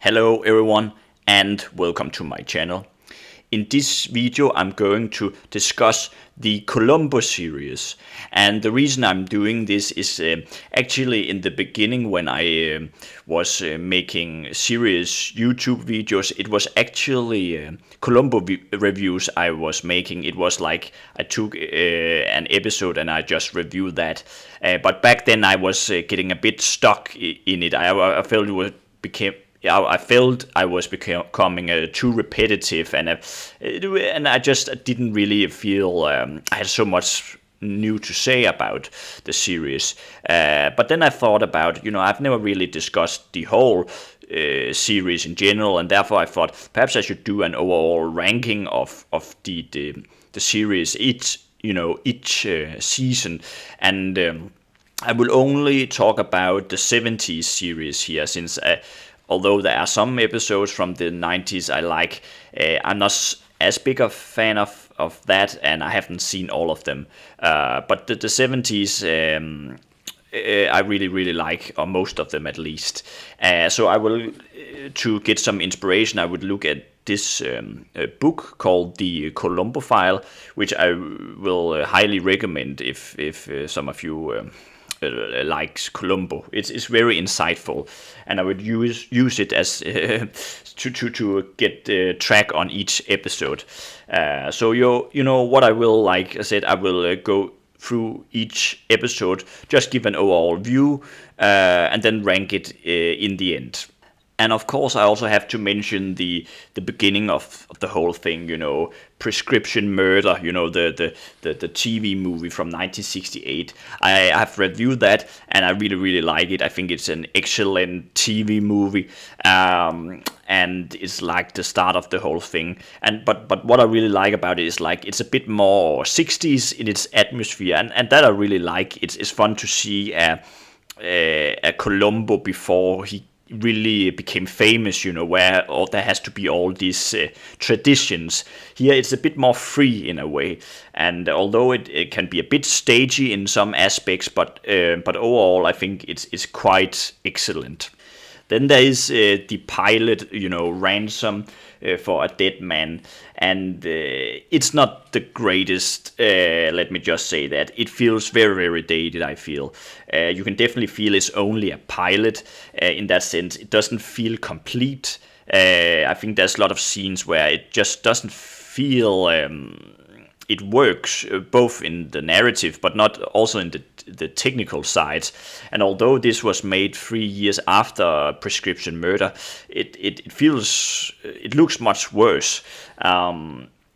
Hello everyone and welcome to my channel. In this video I'm going to discuss the Columbo series, and the reason I'm doing this is actually in the beginning when I was making serious YouTube videos. It was actually Columbo reviews I was making. It was like I took an episode and I just reviewed that, but back then I was getting a bit stuck in it. I felt I felt I was becoming too repetitive, and I just didn't really feel I had so much new to say about the series. But then I thought about, I've never really discussed the whole series in general, and therefore I thought perhaps I should do an overall ranking of the series each season, and I will only talk about the 70s series here, since although there are some episodes from the 90s I like, I'm not as big a fan of that, and I haven't seen all of them. But the 70s, I really, really like, or most of them at least. So I will, to get some inspiration, I would look at this book called The Columbo File, which I will highly recommend if some of you likes Columbo. It's very insightful, and I would use it as to get track on each episode. So what I will, like I said, I will go through each episode, just give an overall view, and then rank it in the end. And of course, I also have to mention the beginning of the whole thing, Prescription Murder, the TV movie from 1968. I have reviewed that, and I really, really like it. I think it's an excellent TV movie, and it's like the start of the whole thing. But what I really like about it is, like, it's a bit more 60s in its atmosphere, and that I really like. It's fun to see a Columbo before he really became famous, where there has to be all these traditions. Here it's a bit more free in a way, and although it can be a bit stagey in some aspects, but overall I think it's quite excellent. Then there is the pilot, Ransom for a Dead Man, and it's not the greatest, let me just say that. It feels very, very dated, I feel. You can definitely feel it's only a pilot in that sense. It doesn't feel complete. I think there's a lot of scenes where it just doesn't feel... it works both in the narrative, but not also in the technical side. And although this was made 3 years after Prescription Murder, it looks much worse.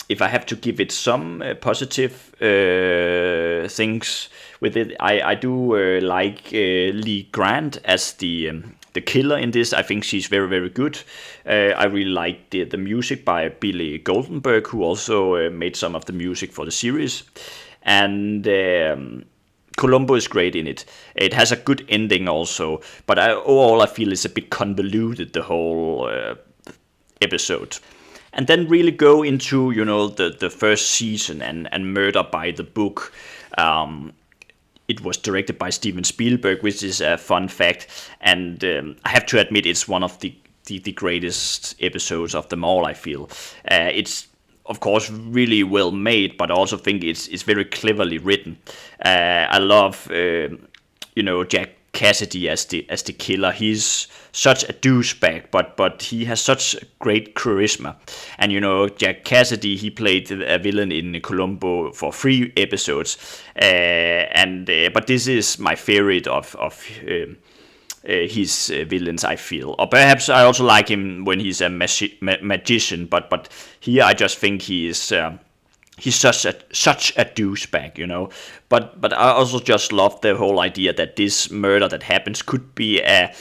If I have to give it some positive things with it, I do like Lee Grant as the killer in this. I think she's very, very good. I really like the music by Billy Goldenberg, who also made some of the music for the series. And Columbo is great in it. It has a good ending also, but overall I feel it's a bit convoluted, the whole episode. And then really go into, the first season and Murder by the Book. It was directed by Steven Spielberg, which is a fun fact, and I have to admit it's one of the greatest episodes of them all, I feel. It's, of course, really well made, but I also think it's very cleverly written. I love, Jack Cassidy as the killer. He's such a douchebag, but he has such great charisma. And Jack Cassidy, he played a villain in Columbo for 3 episodes, but this is my favorite of his villains, I feel. Or perhaps I also like him when he's a magician, but here I just think he's such a douchebag, But I also just love the whole idea that this murder that happens could be a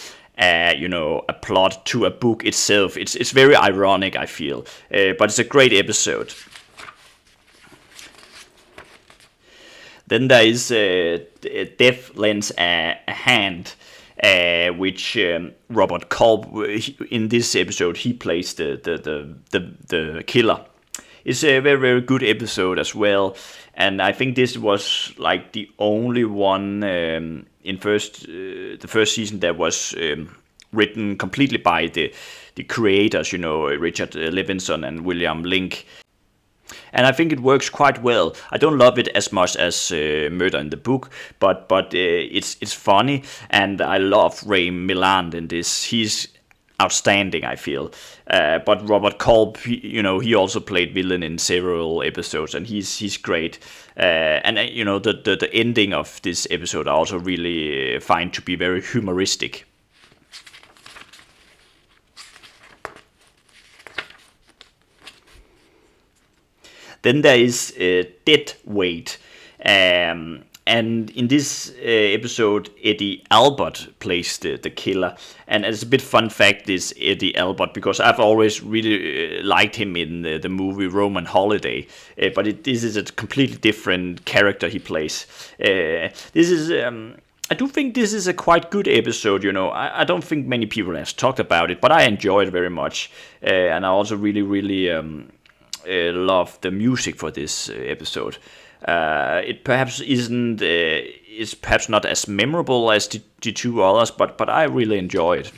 plot to a book itself. It's very ironic, I feel, but it's a great episode. Then there is Death Lends a Hand, which Robert Culp, in this episode, he plays the killer. It's a very, very good episode as well, and I think this was like the only one in the first season that was written completely by the creators, Richard Levinson and William Link. And I think it works quite well. I don't love it as much as Murder in the Book, but it's funny, and I love Ray Milland in this. He's outstanding, I feel. But Robert Culp, he also played villain in several episodes, and he's great. And the ending of this episode I also really find to be very humoristic. Then there is Dead Weight. And in this episode, Eddie Albert plays the killer. And it's a bit fun fact, is Eddie Albert, because I've always really liked him in the movie Roman Holiday. But this is a completely different character he plays. This is... I do think this is a quite good episode, I don't think many people have talked about it, but I enjoy it very much. And I also really love the music for this episode. It perhaps isn't is perhaps not as memorable as the two others, but I really enjoy it.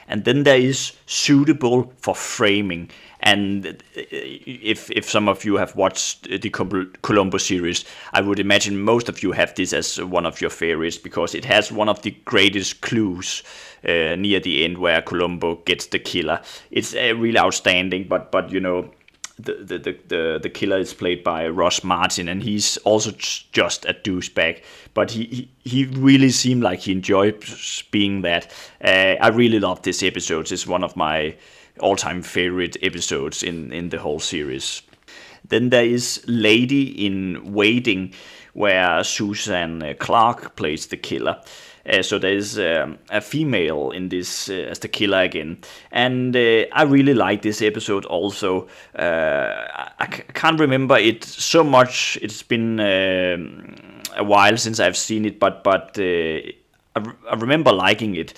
And then there is Suitable for Framing. And if some of you have watched the Columbo series, I would imagine most of you have this as one of your favorites, because it has one of the greatest clues near the end where Columbo gets the killer. It's really outstanding, but the killer is played by Ross Martin, and he's also just a douchebag, but he really seemed like he enjoyed being that. I really love this episode. It's one of my all-time favorite episodes in the whole series. Then there is Lady in Waiting, where Susan Clark plays the killer. So there's a female in this as the killer again. And I really like this episode also. I can't remember it so much. It's been a while since I've seen it, but I remember liking it.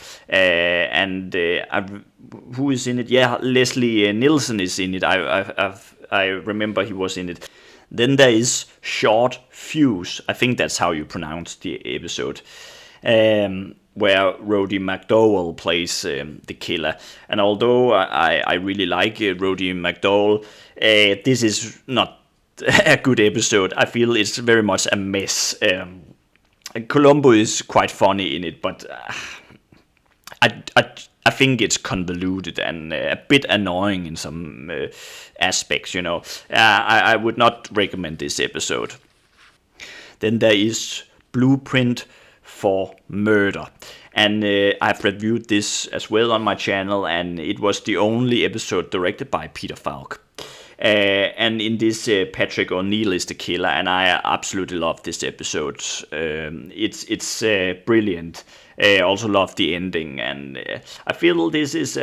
Who is in it? Yeah, Leslie Nielsen is in it. I remember he was in it. Then there is Short Fuse. I think that's how you pronounce the episode. Where Rhodey McDowall plays the killer. And although I really like Rhodey McDowall, this is not a good episode. I feel it's very much a mess. Columbo is quite funny in it, but I think it's convoluted and a bit annoying in some aspects, I would not recommend this episode. Then there is Blueprint for Murder. And I've reviewed this as well on my channel, and it was the only episode directed by Peter Falk. And in this, Patrick O'Neill is the killer, and I absolutely love this episode. It's brilliant. Also love the ending, and I feel this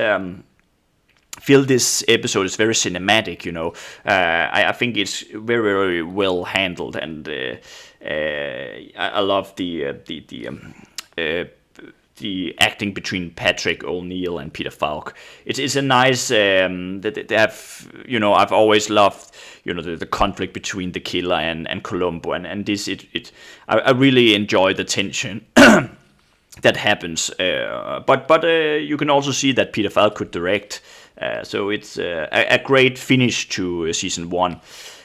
episode is very cinematic. I think it's very, very well handled, and I love the acting between Patrick O'Neill and Peter Falk. It's a nice they have, I've always loved the conflict between the killer and Columbo, and this I really enjoy the tension that happens. But you can also see that Peter Falk could direct, so it's a great finish to season 1.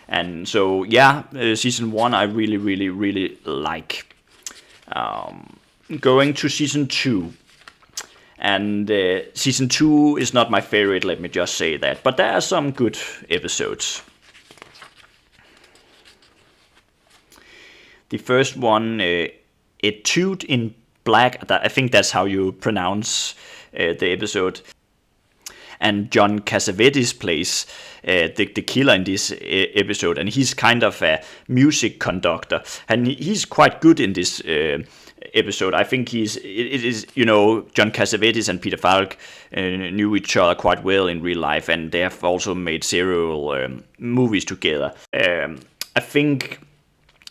And so season 1 I really, really, really like. Going to season 2, and season 2 is not my favorite, let me just say that, but there are some good episodes. The first one, Etude in Black, I think that's how you pronounce the episode. And John Cassavetes plays the killer in this episode, and he's kind of a music conductor, and he's quite good in this episode. I think it is John Cassavetes and Peter Falk knew each other quite well in real life, and they have also made several movies together. I think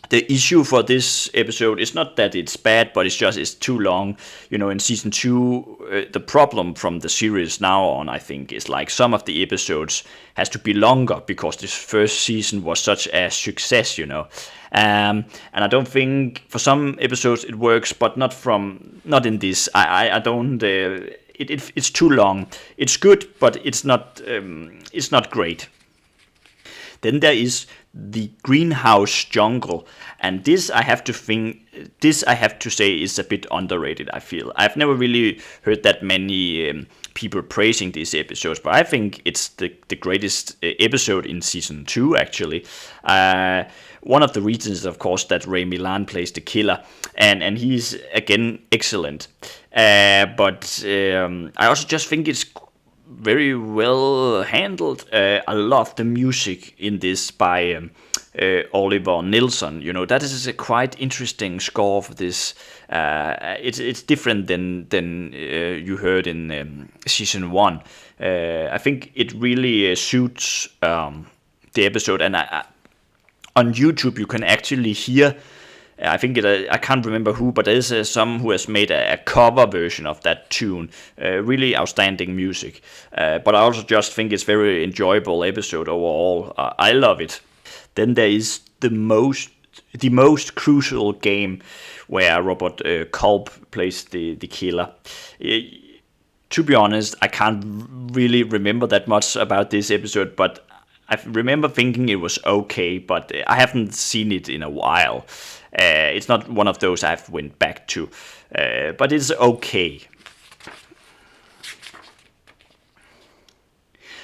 the issue for this episode is not that it's bad, but it's too long. In season 2, the problem from the series now on, I think, is like some of the episodes has to be longer because this first season was such a success, and I don't think for some episodes it works, but not in this. I don't it's too long. It's good, but it's not great. Then there is the Greenhouse Jungle, and this I have to say is a bit underrated. I feel I've never really heard that many people praising these episodes, but I think it's the greatest episode in season 2 actually. One of the reasons is of course that Ray Milland plays the killer, and he's again excellent. But I also just think it's very well handled. I love the music in this by Oliver Nilsson. That is a quite interesting score for this. It's different than you heard in season 1. I think it really suits the episode, and on YouTube you can actually hear. I think I can't remember who, but there's some who has made a cover version of that tune. Really outstanding music. But I also just think it's very enjoyable episode overall. I love it. Then there is the most crucial game where Robert Culp plays the killer. To be honest, I can't really remember that much about this episode, but I remember thinking it was okay, but I haven't seen it in a while. It's not one of those I've went back to, but it's okay.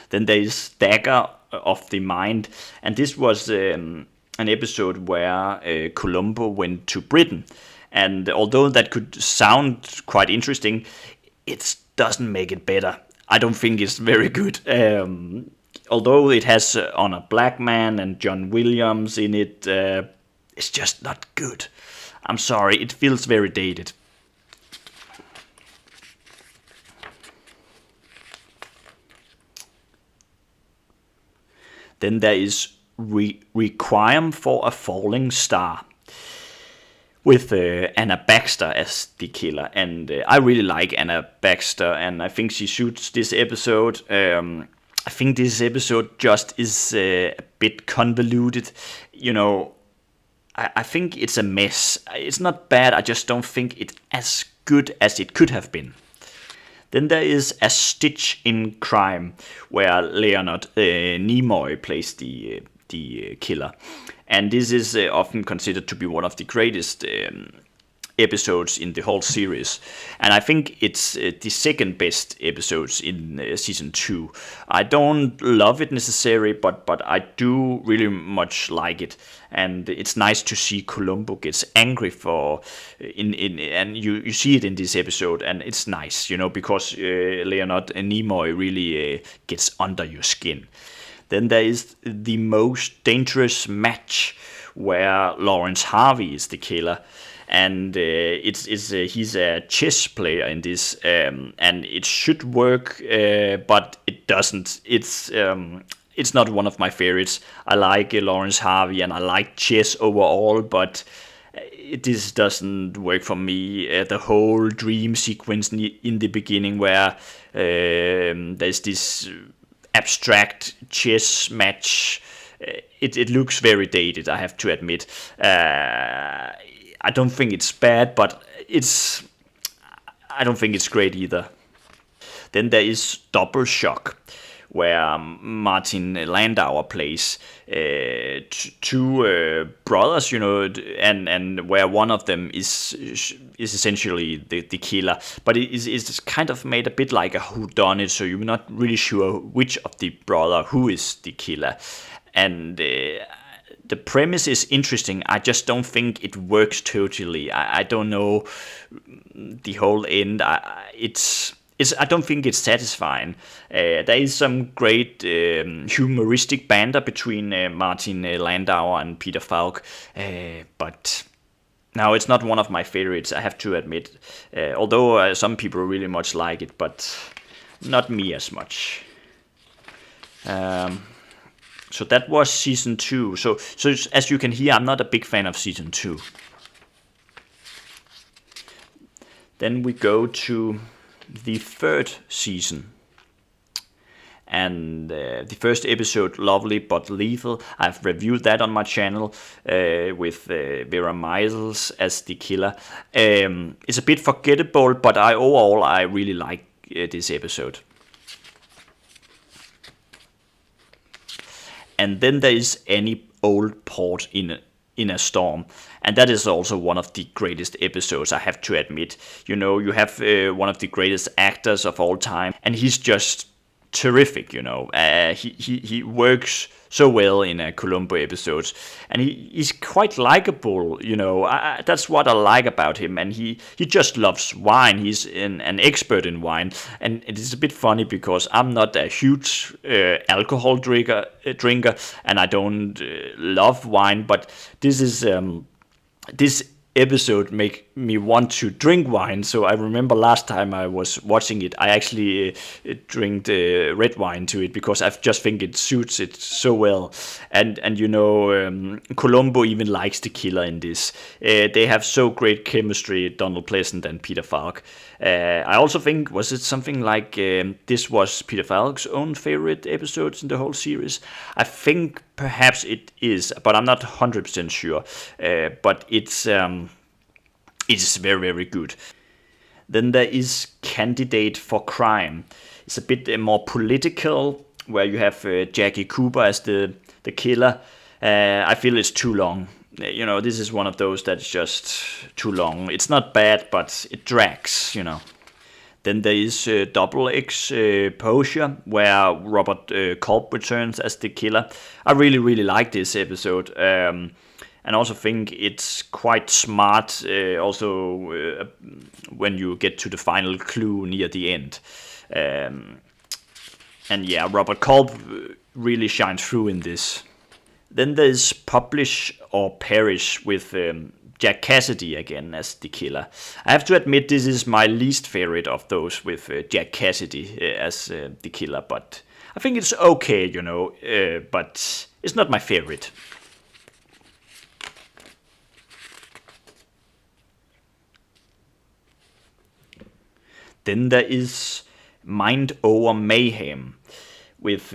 Then there is Dagger of the Mind, and this was an episode where Columbo went to Britain. And although that could sound quite interesting, it doesn't make it better. I don't think it's very good. Although it has Honor Blackman and John Williams in it, it's just not good. I'm sorry, it feels very dated. Then there is Requiem for a Falling Star, with Anna Baxter as the killer. And I really like Anna Baxter, and I think she suits this episode. I think this episode just is a bit convoluted. I think it's a mess. It's not bad, I just don't think it's as good as it could have been. Then there is A Stitch in Crime, where Leonard Nimoy plays the killer. And this is often considered to be one of the greatest episodes in the whole series, and I think it's the second best episodes in season 2. I don't love it necessarily, but I do really much like it, and it's nice to see Columbo gets angry and you see it in this episode, and it's nice, because Leonard Nimoy really gets under your skin. Then there is The Most Dangerous Match, where Lawrence Harvey is the killer. And he's a chess player in this, and it should work, but it doesn't. It's not one of my favorites. I like Lawrence Harvey, and I like chess overall, but this doesn't work for me. The whole dream sequence in the beginning, where there's this abstract chess match, it looks very dated, I have to admit. I don't think it's bad, but I don't think it's great either. Then there is Double Shock, where Martin Landauer plays two brothers, and where one of them is essentially the killer, but it's kind of made a bit like a whodunit, so you're not really sure which of the brother who is the killer, and the premise is interesting. I just don't think it works totally. I don't know the whole end. I don't think it's satisfying. There is some great humoristic banter between Martin Landauer and Peter Falk, but no, it's not one of my favorites, I have to admit. Although some people really much like it, but not me as much. So that was season 2. So as you can hear, I'm not a big fan of season 2. Then we go to the third season. And the first episode, Lovely But Lethal, I've reviewed that on my channel with Vera Miles as the killer. It's a bit forgettable, but overall I really like this episode. And then there is Any Old Port in a Storm. And that is also one of the greatest episodes, I have to admit. You know, you have one of the greatest actors of all time, and he's just terrific, you know. He works so well in Columbo episodes, and he's quite likable, you know. That's what I like about him, and he just loves wine. He's an expert in wine, and it is a bit funny because I'm not a huge alcohol drinker, and I don't love wine, but this episode make me want to drink wine. So I remember last time I was watching it, I actually drank red wine to it because I just think it suits it so well. And you know, Columbo even likes the killer in this. They have so great chemistry, Donald Pleasant and Peter Falk. I also think, was it something like this was Peter Falk's own favorite episodes in the whole series? I think perhaps it is, but I'm not 100% sure. But it's very, very good. Then there is Candidate for Crime. It's a bit more political, where you have Jackie Cooper as the killer. I feel it's too long. You know, this is one of those that's just too long. It's not bad, but it drags, you know. Then there is Double Exposure, where Robert Culp returns as the killer. I really, really like this episode. And also think it's quite smart, when you get to the final clue near the end. And yeah, Robert Culp really shines through in this. Then there's Publish or Perish with Jack Cassidy again as the killer. I have to admit this is my least favorite of those with Jack Cassidy as the killer, but I think it's okay, you know, but it's not my favorite. Then there is Mind Over Mayhem with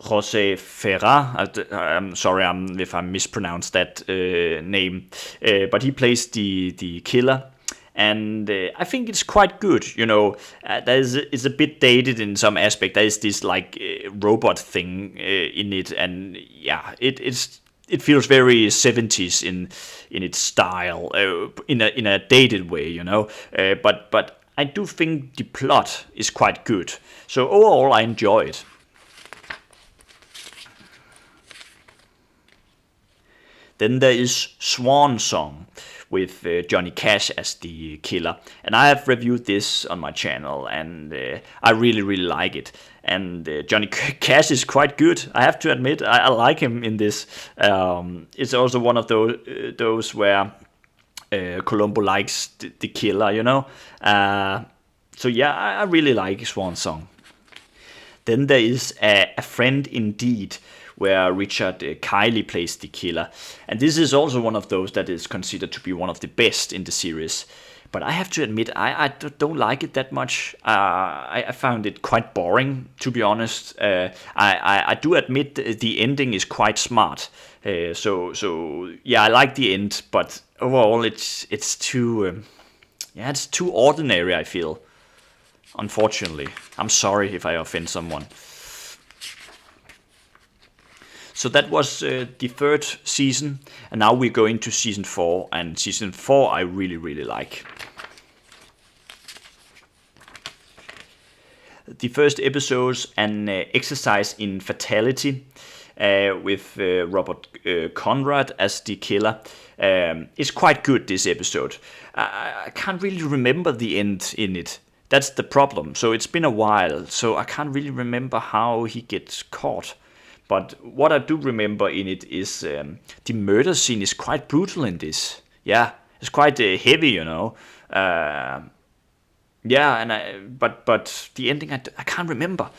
Jose Ferrer. I'm sorry if I mispronounced that name, but he plays the killer, and I think it's quite good. You know, it's a bit dated in some aspect. There is this like robot thing in it, and yeah, it feels very 70s in its style, in a dated way, you know. But I do think the plot is quite good. So overall, I enjoy it. Then there is Swan Song with Johnny Cash as the killer. And I have reviewed this on my channel, and I really, really like it. And Johnny Cash is quite good, I have to admit. I like him in this. It's also one of those where Columbo likes the killer, you know. So yeah, I really like Swan Song. Then there is A Friend Indeed, where Richard Kiley plays the killer. And this is also one of those that is considered to be one of the best in the series. But I have to admit, I don't like it that much. I found it quite boring, to be honest. I do admit the ending is quite smart. So yeah, I like the end, but overall it's too it's too ordinary, I feel. Unfortunately, I'm sorry if I offend someone. So that was the third season, and now we're going to season 4, and season 4 I really, really like. The first episode's an exercise in fatality with Robert Conrad as the killer. It's quite good, this episode. I can't really remember the end in it. That's the problem. So it's been a while, so I can't really remember how he gets caught. But what I do remember in it is the murder scene is quite brutal in this. Yeah, it's quite heavy, you know. But the ending I can't remember.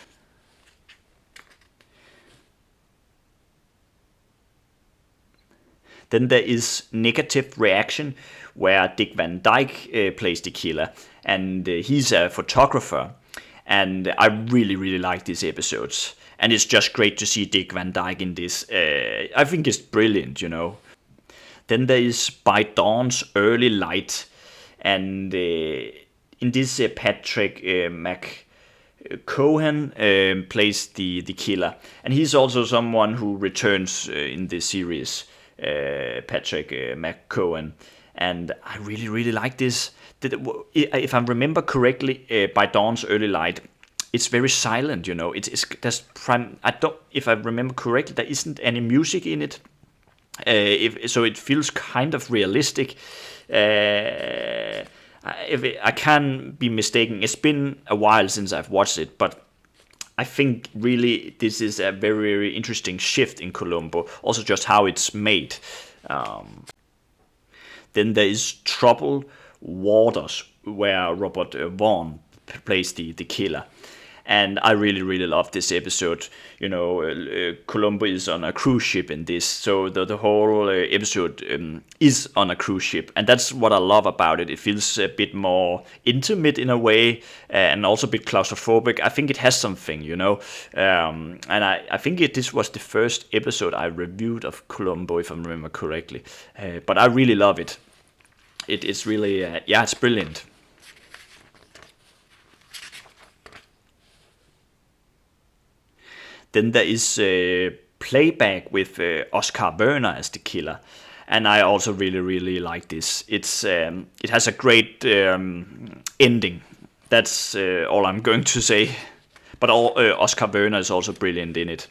Then there is Negative Reaction, where Dick Van Dyke plays the killer, and he's a photographer. And I really, really like these episodes. And it's just great to see Dick Van Dyke in this. I think it's brilliant, you know. Then there is By Dawn's Early Light. And in this Patrick McCohan plays the killer, and he's also someone who returns in this series, Patrick McCohan, and I really like this. If I remember correctly, by Dawn's Early Light, it's very silent. I don't. If I remember correctly, there isn't any music in it. So it feels kind of realistic. If I can be mistaken, it's been a while since I've watched it, but I think really this is a very interesting shift in Columbo. Also, just how it's made. Then there is Troubled Waters, where Robert Vaughn plays the killer. And I really love this episode. Columbo is on a cruise ship in this, so the whole episode is on a cruise ship, and that's what I love about it. It feels a bit more intimate in a way, and also a bit claustrophobic. I think it has something, and I think this was the first episode I reviewed of Columbo, if I remember correctly. But I really love it. It's really, it's brilliant. Then there is Playback with Oscar Werner as the killer, and I also really like this. It has a great ending. That's all I'm going to say. But Oscar Werner is also brilliant in it.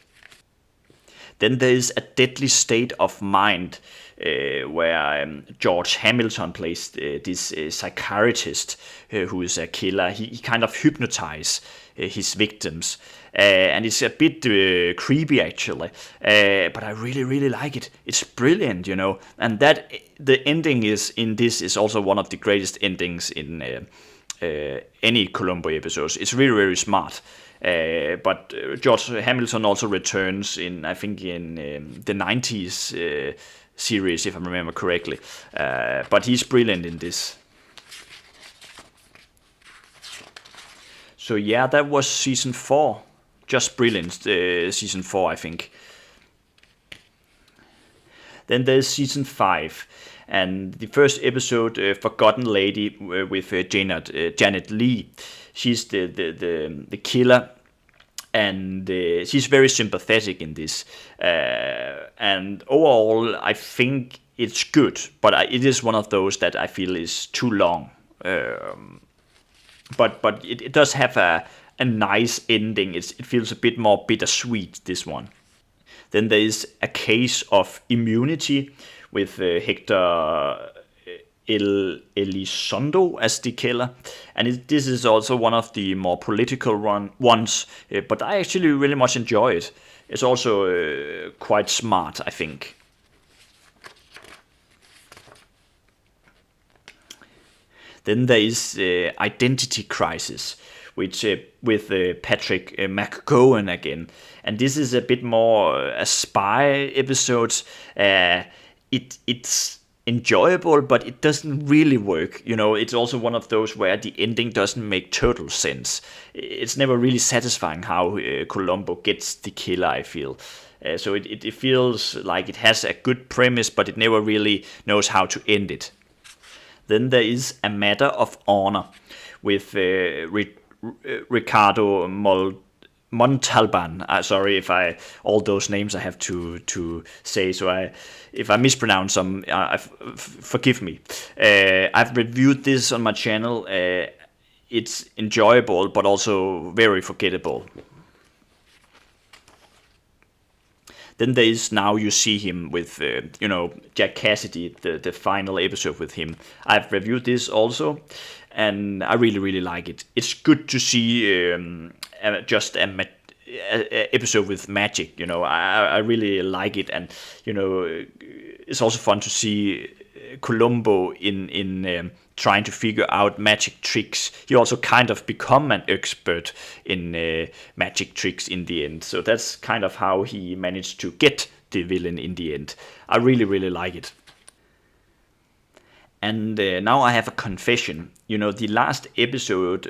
Then there is A Deadly State of Mind, where George Hamilton plays this psychiatrist who is a killer. He kind of hypnotizes his victims, and it's a bit creepy actually, but I really like it. It's brilliant, and that the ending is also one of the greatest endings in any Columbo episodes. It's very smart. But George Hamilton also returns in, I think, in the 90s series, if I remember correctly. But he's brilliant in this. So yeah, that was season 4. Just brilliant, season 4, I think. Then there's season 5. And the first episode, Forgotten Lady, with Janet Leigh. She's the killer, and she's very sympathetic in this. And overall, I think it's good, but it is one of those that I feel is too long. But it does have a nice ending. It feels a bit more bittersweet, this one. Then there is A Case of Immunity with Hector Elizondo as the killer, and this is also one of the more political ones, but I actually really much enjoy it. It's also quite smart, I think. Then there is Identity Crisis, which with Patrick McCohan again, and this is a bit more a spy episode. It's enjoyable, but it doesn't really work. It's also one of those where the ending doesn't make total sense. It's never really satisfying how Columbo gets the killer, I feel. So it feels like it has a good premise, but it never really knows how to end it. Then there is A Matter of Honor with Ricardo Montalban. Sorry if all those names I have to say. So if I mispronounce some, forgive me. I've reviewed this on my channel. It's enjoyable, but also very forgettable. Then there is Now You See Him with Jack Cassidy, the final episode with him. I've reviewed this also, and I really like it. It's good to see just an episode with magic. I really like it, and it's also fun to see Columbo in trying to figure out magic tricks. He also kind of become an expert in magic tricks in the end. So that's kind of how he managed to get the villain in the end. I really like it. And now I have a confession. The last episode,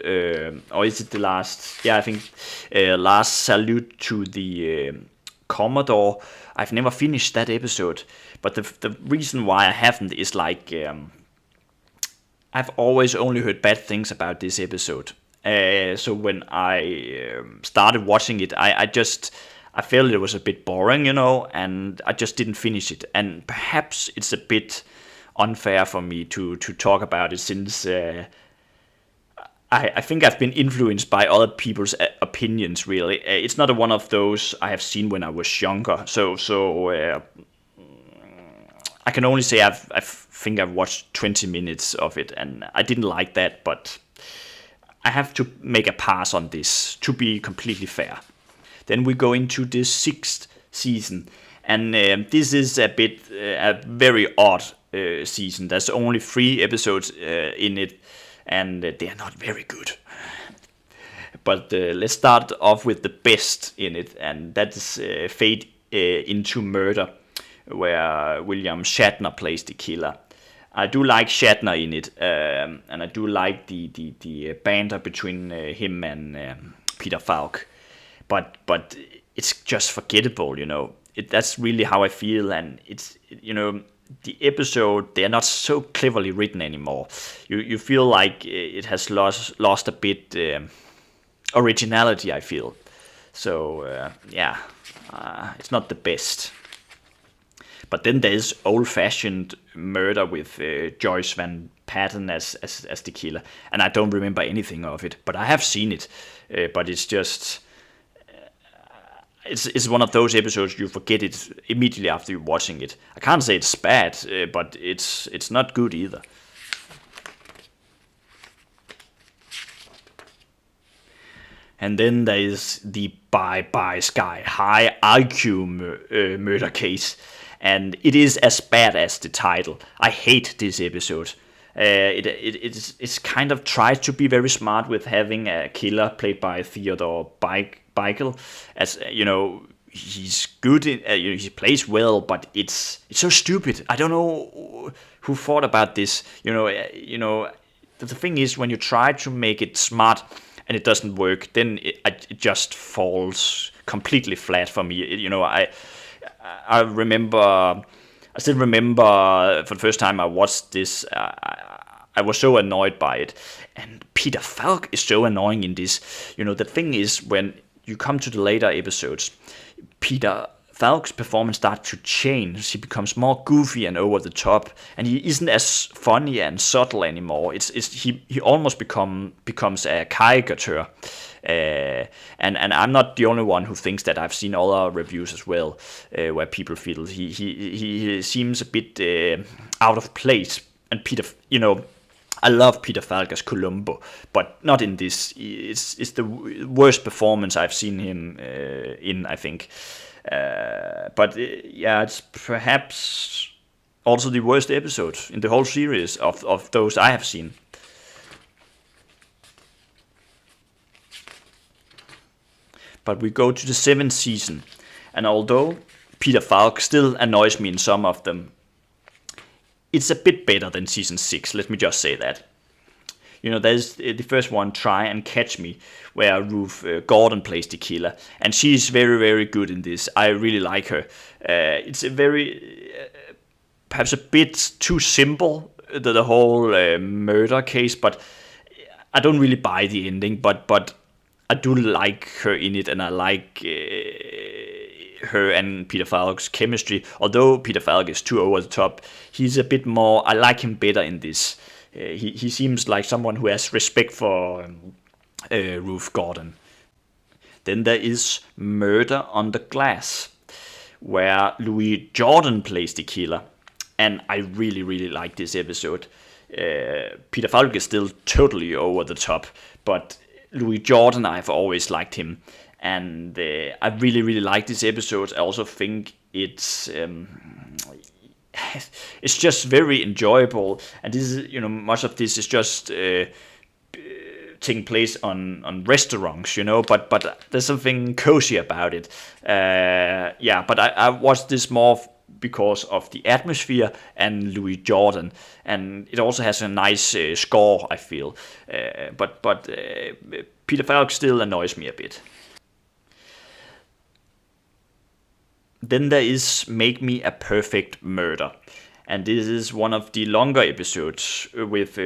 or is it the last? Yeah, I think Last Salute to the Commodore. I've never finished that episode. But the reason why I haven't is like I've always only heard bad things about this episode. So when I started watching it, I felt it was a bit boring, and I just didn't finish it. And perhaps it's a bit unfair for me to talk about it, since I think I've been influenced by other people's opinions. Really, it's not one of those I have seen when I was younger. So I can only say I think I've watched 20 minutes of it, and I didn't like that. But I have to make a pass on this to be completely fair. Then we go into the sixth season, and this is a very odd season. There's only 3 episodes in it, and they are not very good. But let's start off with the best in it, and that is Fate into Murder, where William Shatner plays the killer. I do like Shatner in it, and I do like the banter between him and Peter Falk. But it's just forgettable, That's really how I feel, and it's the episode, they are not so cleverly written anymore. You feel like it has lost a bit originality, I feel. So it's not the best. But then there's old-fashioned Murder with Joyce Van Patten as the killer, and I don't remember anything of it, but I have seen it. But it's just it's one of those episodes you forget it immediately after you're watching it. I can't say it's bad, but it's not good either. And then there is the Bye Bye Sky High IQ murder case. And it is as bad as the title. I hate this episode. It's kind of tries to be very smart with having a killer played by Theodore Beichel. As he's good in, he plays well, but it's so stupid. I don't know who thought about this. The thing is, when you try to make it smart and it doesn't work, then it just falls completely flat for me. I still remember for the first time I watched this, I was so annoyed by it. And Peter Falk is so annoying in this. The thing is, when you come to the later episodes, Peter Falk's performance starts to change. He becomes more goofy and over the top, and he isn't as funny and subtle anymore. He almost becomes a caricature. And I'm not the only one who thinks that. I've seen other reviews as well, where people feel he seems a bit out of place. And Peter, I love Peter Falk as Columbo, but not in this. It's the worst performance I've seen him in, I think. But it's perhaps also the worst episode in the whole series of those I have seen. But we go to the 7th season, and although Peter Falk still annoys me in some of them, it's a bit better than season 6, let me just say that. There's the first one, Try and Catch Me, where Ruth Gordon plays the killer, and she's very, very good in this. I really like her. It's a very, perhaps a bit too simple, the whole murder case, but I don't really buy the ending, but I do like her in it, and I like her and Peter Falk's chemistry. Although Peter Falk is too over the top, he's a bit more. I like him better in this. He seems like someone who has respect for Ruth Gordon. Then there is Murder on the Glass, where Louis Jordan plays the killer, and I really, really like this episode. Peter Falk is still totally over the top, but Louis Jordan, I've always liked him, and I really, really like this episode. I also think it's just very enjoyable, and this is, much of this is just taking place on restaurants, but there's something cozy about it. But I watched this more because of the atmosphere and Louis Jordan, and it also has a nice score, I feel. But Peter Falk still annoys me a bit. Then there is Make Me a Perfect Murder, and this is one of the longer episodes with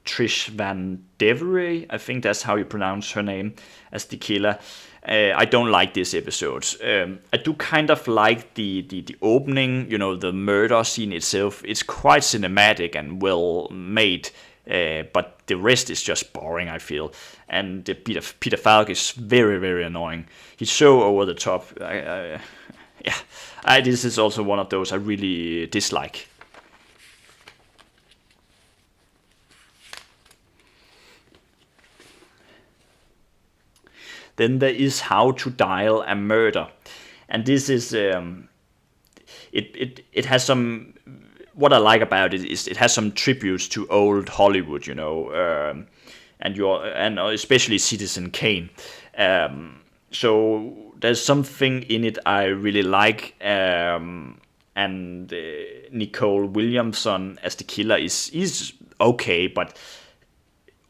Trish Van Devere, I think that's how you pronounce her name, as the killer. I don't like this episode. I do kind of like the opening, the murder scene itself. It's quite cinematic and well made, but the rest is just boring, I feel. And Peter Falk is very, very annoying. He's so over the top. This is also one of those I really dislike. Then there is How to Dial a Murder, and this is it has some. What I like about it is it has some tributes to old Hollywood, and especially Citizen Kane. So there's something in it I really like, and Nicole Williamson as the killer is okay, but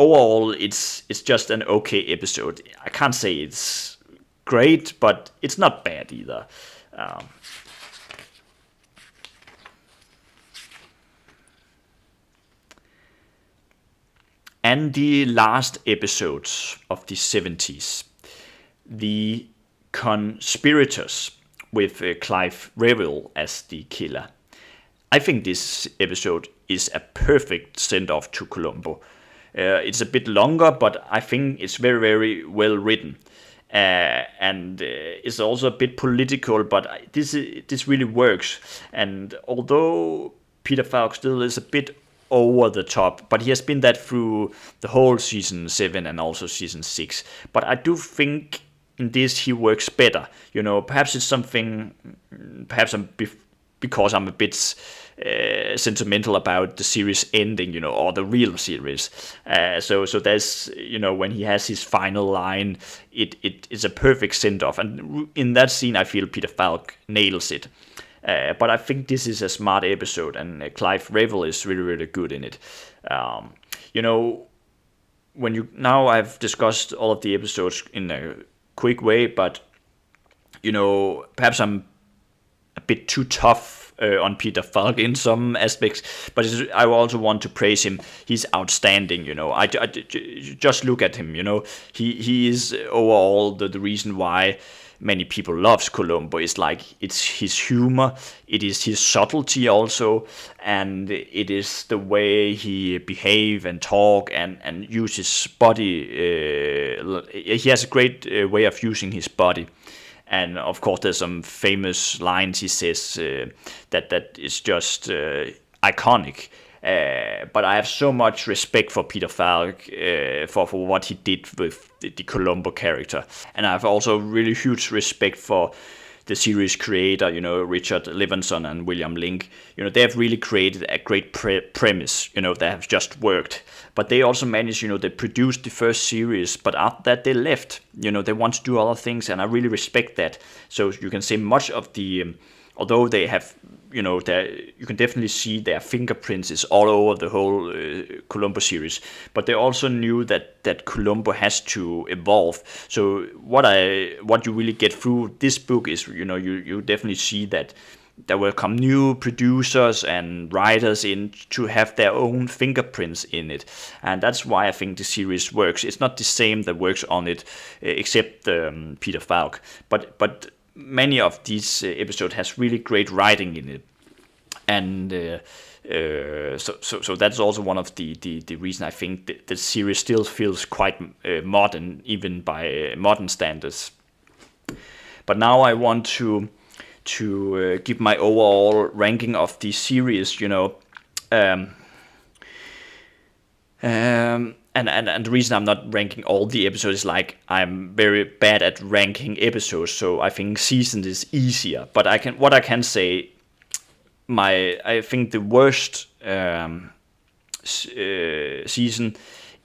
overall it's just an okay episode. I can't say it's great, but it's not bad either. And the last episodes of the 70s, The Conspirators, with Clive Revill as the killer. I think this episode is a perfect send-off to Columbo. It's a bit longer, but I think it's very, very well written. And it's also a bit political, but this really works. And although Peter Falk still is a bit over the top, but he has been that through the whole season 7 and also season 6. But I do think in this he works better. Perhaps it's something. Perhaps because I'm a bit sentimental about the series ending, or the real series. So there's, when he has his final line, it is a perfect send off, and in that scene I feel Peter Falk nails it. But I think this is a smart episode, and Clive Revill is really, really good in it. Now I've discussed all of the episodes in a quick way, but perhaps I'm a bit too tough on Peter Falk in some aspects, but I also want to praise him. He's outstanding. I just look at him. He is overall the reason why many people loves Columbo. It's his humor, it is his subtlety also, and it is the way he behave and talk and use his body. He has a great way of using his body. And of course, there's some famous lines he says that is just iconic. But I have so much respect for Peter Falk for what he did with the Columbo character, and I have also really huge respect for the series creator, Richard Levinson and William Link. They have really created a great premise, that have just worked. But they also managed, they produced the first series, but after that they left. They want to do other things, and I really respect that. So you can say much of the, although they have, you can definitely see their fingerprints is all over the whole Columbo series. But they also knew that Columbo has to evolve. So what you really get through this book is, you definitely see that there will come new producers and writers in to have their own fingerprints in it, and that's why I think the series works. It's not the same that works on it, except Peter Falk, but many of these episodes has really great writing in it, and so that's also one of the reason I think the series still feels quite modern, even by modern standards. But now I want to give my overall ranking of the series, and the reason I'm not ranking all the episodes is I'm very bad at ranking episodes, so I think season is easier. But I can say, I think the worst season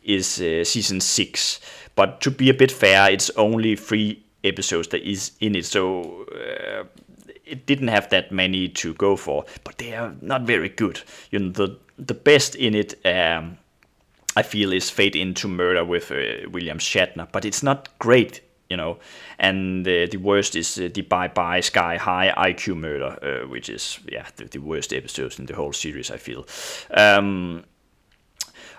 is season 6. But to be a bit fair, it's only 3 episodes that is in it, so it didn't have that many to go for, but they are not very good. The best in it, I feel, is Fade into Murder with William Shatner, but it's not great, And the worst is the Bye Bye Sky High IQ Murder, which is the worst episodes in the whole series, I feel.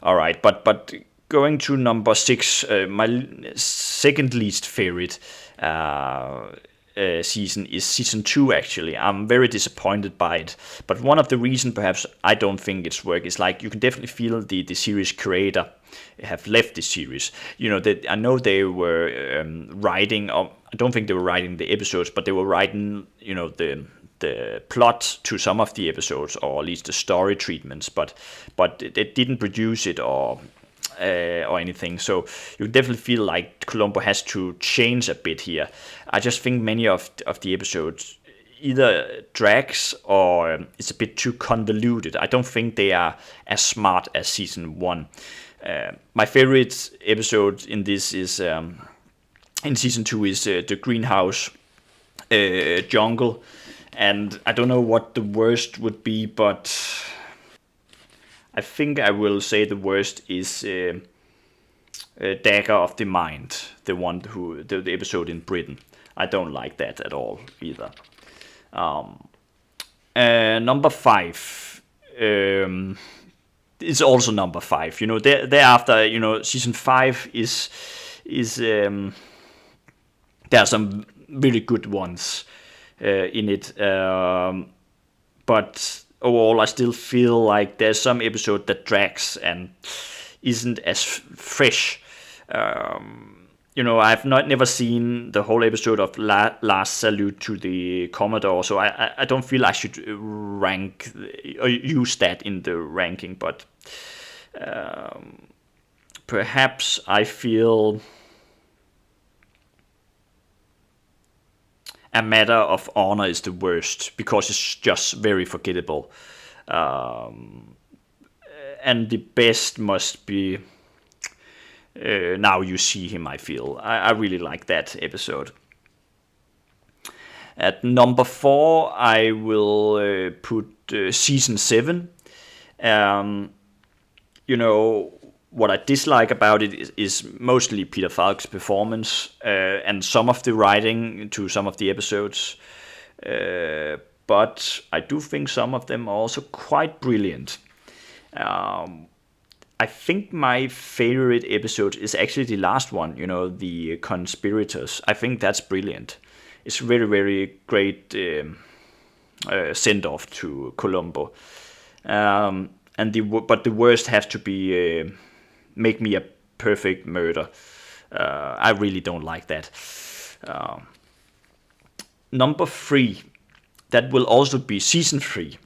All right, but going to number 6, my second least favorite season is season 2. Actually, I'm very disappointed by it. But one of the reasons, perhaps, I don't think it's work is like you can definitely feel the series creator have left the series. I know they were writing. I don't think they were writing the episodes, but they were writing. The plot to some of the episodes, or at least the story treatments, but they didn't produce it or anything. So you definitely feel like Columbo has to change a bit here. I just think many of the episodes either drags or it's a bit too convoluted. I don't think they are as smart as season 1. My favorite episode in this is in season 2 is the greenhouse jungle. And I don't know what the worst would be, but I think I will say the worst is Dagger of the Mind, the episode in Britain. I don't like that at all either. Number 5 is also number 5. Thereafter, season 5 is there are some really good ones in it, but overall I still feel like there's some episode that drags and isn't as fresh. I've never seen the whole episode of Last Salute to the Commodore, so I don't feel I should rank or use that in the ranking, but perhaps I feel A Matter of Honor is the worst because it's just very forgettable. And the best must be Now You See Him, I feel. I really like that episode. At number 4, I will put season 7. What I dislike about it is mostly Peter Falk's performance and some of the writing to some of the episodes. But I do think some of them are also quite brilliant. I think my favorite episode is actually the last one, the Conspirators. I think that's brilliant. It's very, very great send-off to Columbo. But the worst has to be Make Me a Perfect Murder. I really don't like that. Number 3, that will also be season 3.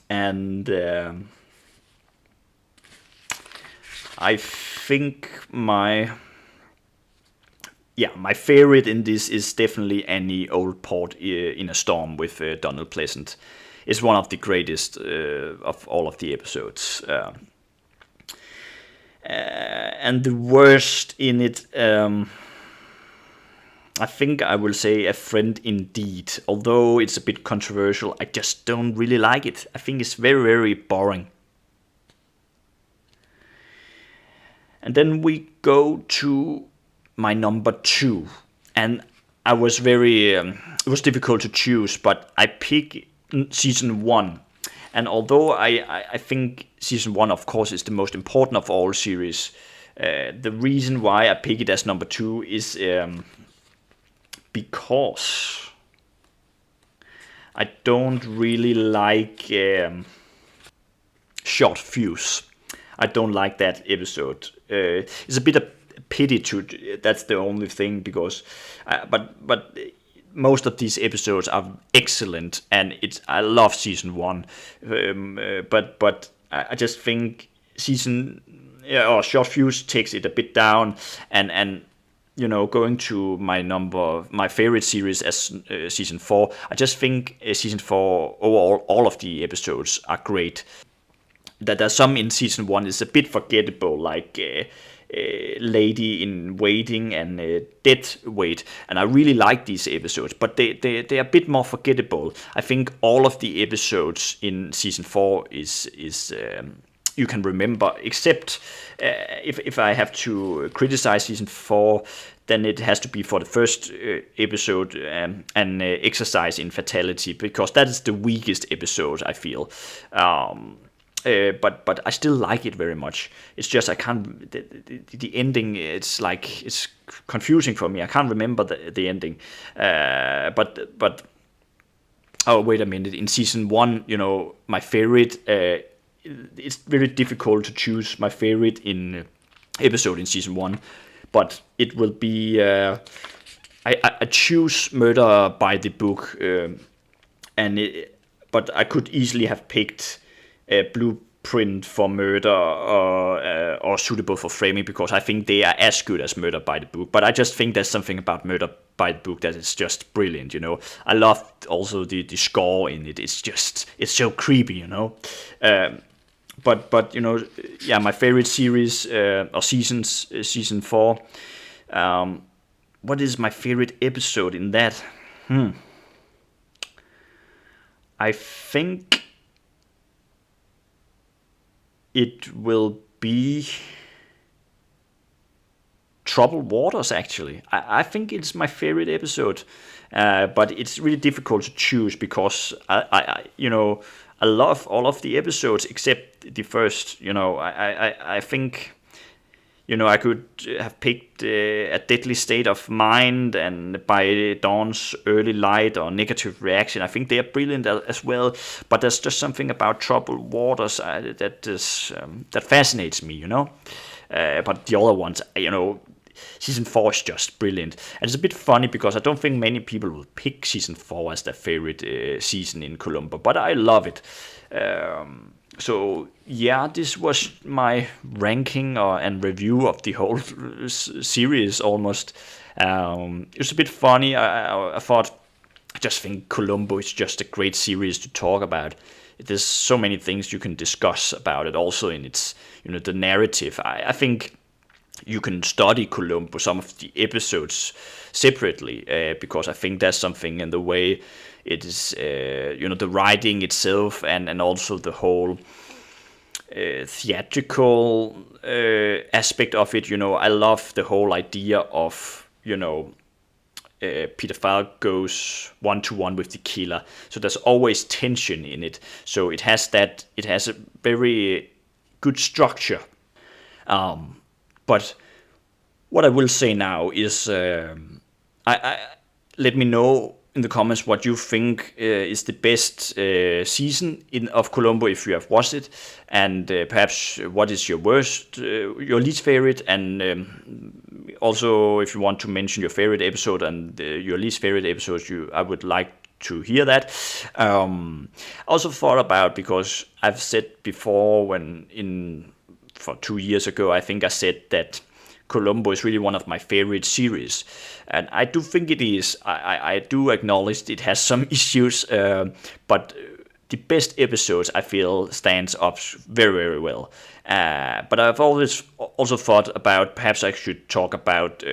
And I think my favorite in this is definitely Any Old Port in a Storm with Donald Pleasant. It's one of the greatest of all of the episodes. And the worst in it, I think I will say A Friend Indeed. Although it's a bit controversial, I just don't really like it. I think it's very, very boring. And then we go to my number 2. And I was it was difficult to choose, but I pick season 1. And although I think season 1, of course, is the most important of all series, the reason why I pick it as number 2 is because I don't really like Short Fuse. I don't like that episode. It's a bit of pity that's the only thing, because but most of these episodes are excellent, and I love season 1, but I just think Short Fuse takes it a bit down, and going to my favorite series as season 4, I just think season 4 overall all of the episodes are great. That there's some in season 1 is a bit forgettable, like Lady in Waiting and Dead Weight, and I really like these episodes, but they're a bit more forgettable. I think all of the episodes in season 4 is you can remember, except if I have to criticize season 4, then it has to be for the first episode, an exercise in fatality, because that is the weakest episode, I feel. but I still like it very much. It's just I can't the ending. It's confusing for me. I can't remember the ending. But oh, wait a minute. In season 1, my favorite. It's very difficult to choose my favorite episode in season 1, but it will be. I choose Murder by the Book, but I could easily have picked Blueprint for Murder or Suitable for Framing, because I think they are as good as Murder by the Book. But I just think there's something about Murder by the Book that is just brilliant. I love also the score in it. It's so creepy. But yeah, my favorite series or seasons, season 4. What is my favorite episode in that? I think it will be Troubled Waters, actually. I think it's my favorite episode, but it's really difficult to choose because I love all of the episodes except the first. I think I could have picked A Deadly State of Mind and By Dawn's Early Light or Negative Reaction. I think they are brilliant as well, but there's just something about Troubled Waters that fascinates me, but the other ones, season 4 is just brilliant. And it's a bit funny because I don't think many people will pick season 4 as their favorite season in Columbo, but I love it. So yeah, this was my ranking and review of the whole series almost. It was a bit funny. I thought, I just think Columbo is just a great series to talk about. There's so many things you can discuss about it, also in its, the narrative. I think you can study Columbo, some of the episodes separately, because I think there's something in the way it is, the writing itself, and also the whole theatrical aspect of it. I love the whole idea of, Peter Falk goes one-to-one with the killer, so there's always tension in it. So it has a very good structure. But what I will say now is, let me know in the comments what you think is the best season of Columbo if you have watched it, and perhaps what is your least favorite, and also if you want to mention your favorite episode and your least favorite episodes, I would like to hear that. Also thought about, because I've said before for 2 years ago, I think I said that Columbo is really one of my favorite series, and I do think it is. I do acknowledge it has some issues, but the best episodes I feel stands up very, very well. But I've always also thought about perhaps I should talk about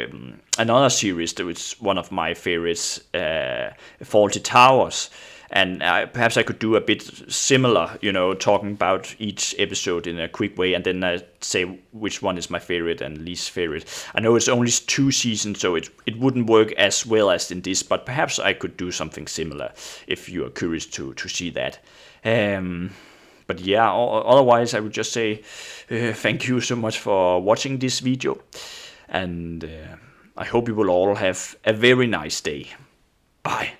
another series that is one of my favorites, Fawlty Towers. And perhaps I could do a bit similar, talking about each episode in a quick way, and then I say which one is my favorite and least favorite. I know it's only 2 seasons, so it wouldn't work as well as in this, but perhaps I could do something similar if you are curious to see that. But yeah, otherwise I would just say thank you so much for watching this video, and I hope you will all have a very nice day. Bye.